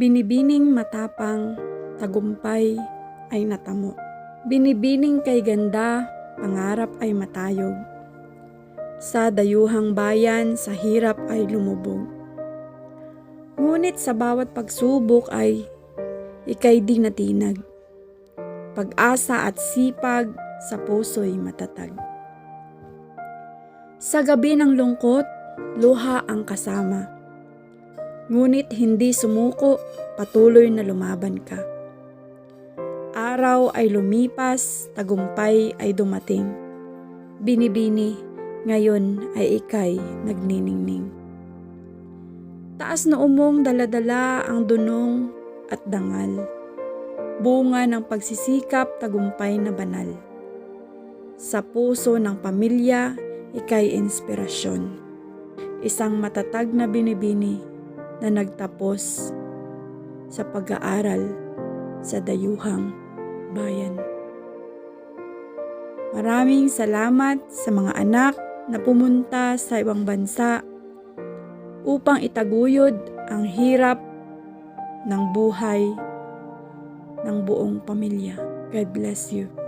Binibining matapang, tagumpay ay natamo. Binibining kay ganda, pangarap ay matayog. Sa dayuhang bayan, sa hirap ay lumubog. Ngunit sa bawat pagsubok ay ika'y di natinag. Pag-asa at sipag sa puso'y matatag. Sa gabi ng lungkot, luha ang kasama. Ngunit hindi sumuko, patuloy na lumaban ka. Araw ay lumipas, tagumpay ay dumating. Binibini, ngayon ay ika'y nagniningning. Taas na umong daladala ang dunong at dangal. Bunga ng pagsisikap, tagumpay na banal. Sa puso ng pamilya, ika'y inspirasyon. Isang matatag na binibini na nagtapos sa pag-aaral sa dayuhang bayan. Maraming salamat sa mga anak na pumunta sa ibang bansa upang itaguyod ang hirap ng buhay ng buong pamilya. God bless you.